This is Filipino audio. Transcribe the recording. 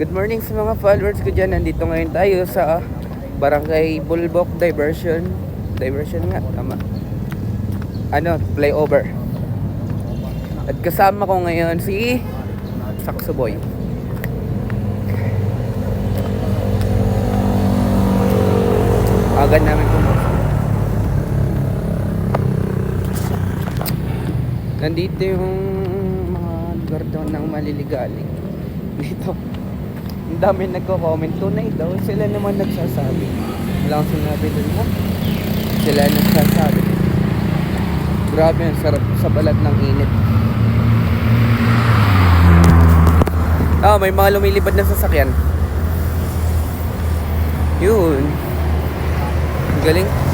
Good morning sa mga followers ko dyan. Nandito ngayon tayo sa Barangay Bulbok Diversion. Diversion nga, tama. Flyover. At kasama ko ngayon si Sakso Boy. Agad namin pumunta. Nandito yung mga lugar daw ng maliligalig. Dito ang dami nagko-comment, tunay daw. Sila naman nagsasabi. Wala akong sinabi dun mo. Sila nagsasabi. Grabe, ang sarap sa balat ng init. May mga lumilipad na sasakyan. Yun. Galing.